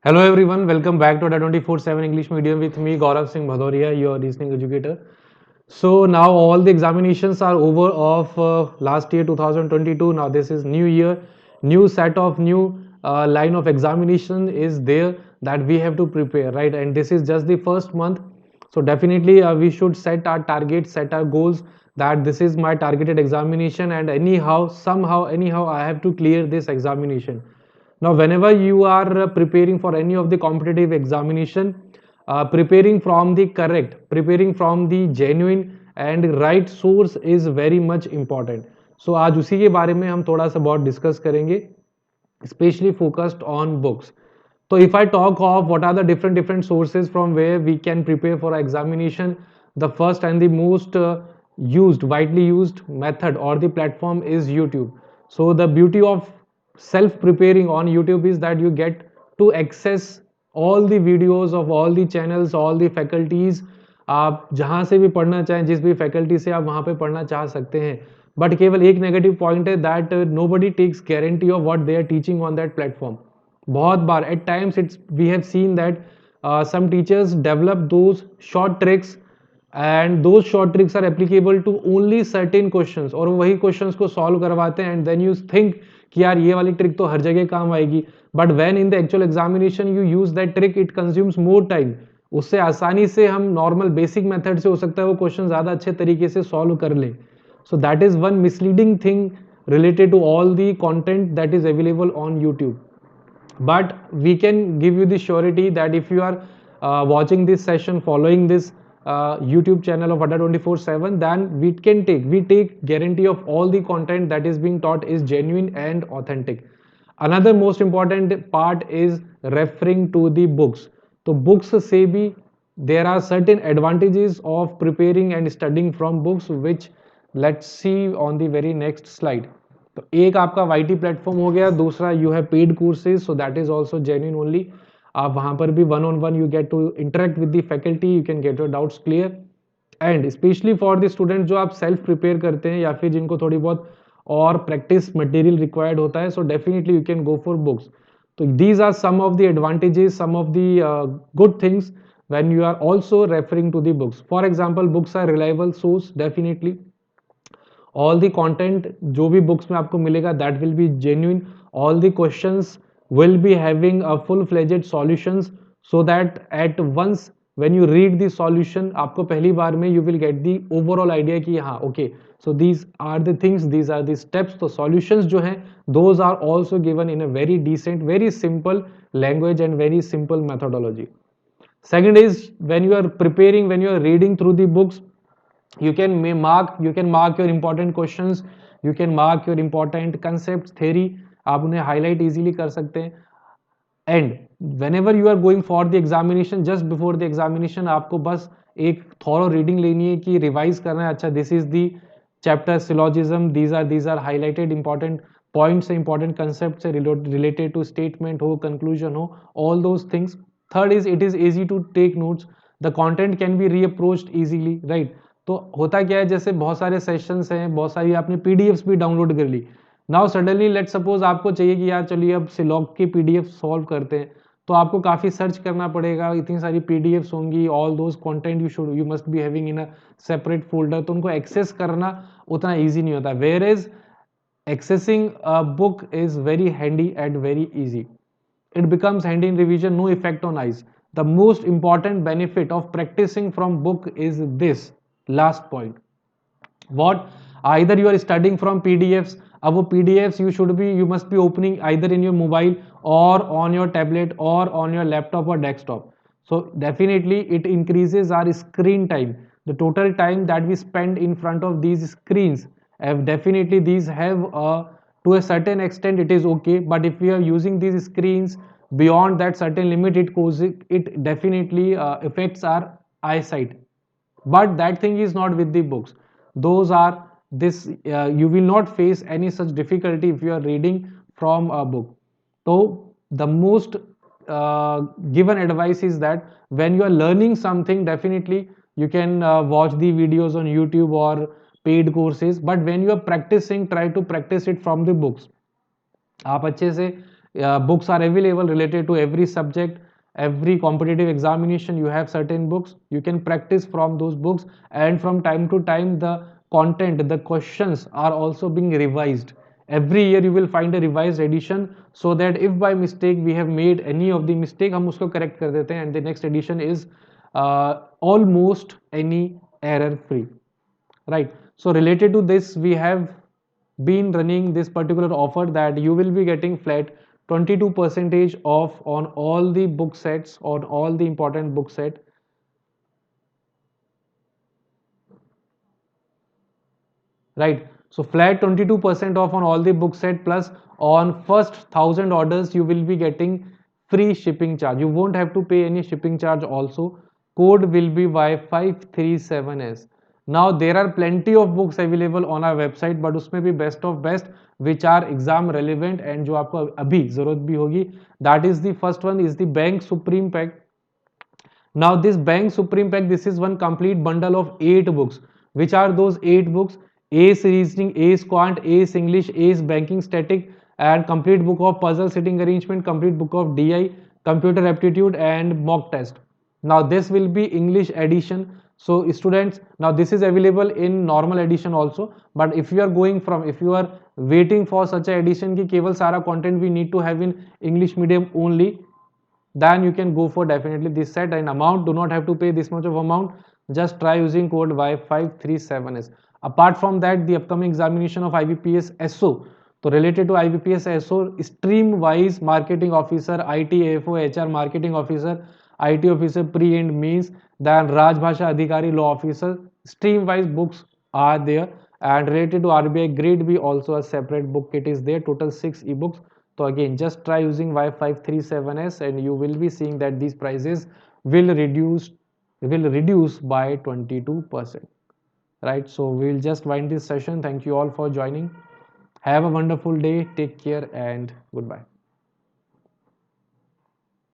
Hello everyone, welcome back to the 24/7 English Medium with me Gaurav Singh Bhadoria, your listening educator. So now all the examinations are over of last year 2022. Now this is new year, new set of new line of examination is there that we have to prepare, right? And this is just the first month. So definitely we should set our targets, set our goals that this is my targeted examination and anyhow, somehow, anyhow I have to clear this examination. Now whenever you are preparing for any of the competitive examination, preparing from the correct, preparing from the genuine and right source is very much important. So आज उसी के बारे में हम थोड़ा सा बहुत discuss करेंगे, especially focused on books. So if I talk of what are the different sources from where we can prepare for our examination, the first and the most widely used method or the platform is YouTube. So the beauty of self preparing on YouTube is that you get to access all the videos of all the channels, all the faculties. आप जहाँ से भी पढ़ना चाहें, जिस भी faculty से आप वहाँ पे पढ़ना चाह सकते हैं. बट केवल एक नेगेटिव पॉइंट है that nobody takes guarantee of what they are teaching on that platform. बहुत बार at times it's we have seen that some teachers develop those short tricks and those short tricks are applicable to only certain questions और वही questions को solve करवाते हैं and then you think कि यार ये वाली trick तो हर जगह काम आएगी, but when in the actual examination you use that trick it consumes more time. उससे आसानी से हम नॉर्मल बेसिक मेथड से हो सकता है वो क्वेश्चन ज़्यादा अच्छे तरीके से सॉल्व कर लें. So that is one misleading thing related to all the content that is available on YouTube. But we can give you the surety that if you are watching this session, following this YouTube channel of Adda 24/7, then we take guarantee of all the content that is being taught is genuine and authentic. Another most important part is referring to the books. तो books से भी there are certain advantages of preparing and studying from books which let's see on the very next slide. तो एक आपका Y platform हो गया, दूसरा you have paid courses, so that is also genuine only. आप वहाँ पर भी one on one you get to interact with the faculty, you can get your doubts clear. And specially for the student जो आप self prepare करते हैं या फिर जिनको थोड़ी बहुत और प्रैक्टिस मटेरियल रिक्वायर्ड होता है, so definitely you can go for books. तो these are some of the advantages, some of the good things when you are also referring to the books. For example, books are reliable source definitely. All the content जो भी books में आपको मिलेगा that will be genuine. All the questions will be having a full-fledged solutions so that at once when you read the solution आपको पहली बार में you will get the overall idea कि हाँ okay, so these are the things, these are the steps. तो solutions जो हैं those are also given in a very decent, very simple language and very simple methodology. Second is when you are preparing, when you are reading through the books, you can mark your important questions, you can mark your important concepts, theory, आप उन्हें highlight easily कर सकते हैं. And whenever you are going for the examination, just before the examination आपको बस एक thorough reading लेनी है कि रिवाइज करना है. अच्छा, this is the chapter syllogism, these are highlighted important points है, इंपॉर्टेंट कंसेप्ट से रिलेटेड टू स्टेटमेंट हो, कंक्लूजन हो, all those things. Third is it is easy to take notes. The content can be reapproached easily, right. तो होता क्या है, जैसे बहुत सारे सेशंस हैं, बहुत सारी आपने पीडीएफ्स भी डाउनलोड कर ली. नाउ सडनली लेट सपोज आपको चाहिए कि यार चलिए अब सिलॉग की पीडीएफ सॉल्व करते हैं, तो आपको काफ़ी सर्च करना पड़ेगा, इतनी सारी पीडीएफ्स होंगी, all those content you must be having in a separate folder, तो उनको एक्सेस करना उतना ईजी नहीं होता. Where is accessing a book is very handy and very easy. It becomes handy in revision, no effect on eyes. The most important benefit of practicing from book is this last point. What? Either you are studying from PDFs. अब वो PDFs you must be opening either in your mobile or on your tablet or on your laptop or desktop. So definitely it increases our screen time. The total time that we spend in front of these screens, definitely these have to a certain extent it is okay, but if we are using these screens beyond that certain limit, it definitely affects our eyesight. But that thing is not with the books. Those are this you will not face any such difficulty if you are reading from a book. So the most given advice is that when you are learning something, definitely you can watch the videos on YouTube or paid courses, but when you are practicing, try to practice it from the books. आप अच्छे से Books are available related to every subject, every competitive examination. You have certain books, you can practice from those books, and from time to time the content, the questions are also being revised. Every year you will find a revised edition, so that if by mistake we have made any of the mistake, हम उसको correct कर देते हैं, and the next edition is almost any error free, right? So related to this, we have been running this particular offer that you will be getting flat 22 percentage off on all the book sets, on all the important book set, right? So flat 22% off on all the book set, plus on first 1,000 orders you will be getting free shipping charge. You won't have to pay any shipping charge also. Code will be Y537S. Now there are plenty of books available on our website, but उसमें भी best of best which are exam relevant and जो आपको अभी ज़रूरत भी होगी, that is the first one is the Bank Supreme Pack. Now this Bank Supreme Pack, this is one complete bundle of 8 books. Which are those 8 books? Ace Reasoning, Ace Quant, Ace English, Ace Banking Static, and complete book of puzzle sitting arrangement, complete book of DI, computer aptitude, and mock test. Now this will be English edition. So students, now this is available in normal edition also, but if you are going from, if you are waiting for such a edition ki केवल सारा content we need to have in English medium only, then you can go for definitely this set. And amount, do not have to pay this much of amount, just try using code Y537S. Apart from that, the upcoming examination of IBPS SO, so related to IBPS SO, stream wise marketing officer, IT AFO, HR marketing officer, IT officer pre and means, then Rajbhasha Adhikari law officer, stream wise books are there. And related to RBI grade B, also a separate book kit is there, total 6 ebooks. So again, just try using Y537S and you will be seeing that these prices will reduce by 22%. Right? So we'll just wind this session. Thank you all for joining. Have a wonderful day. Take care and goodbye.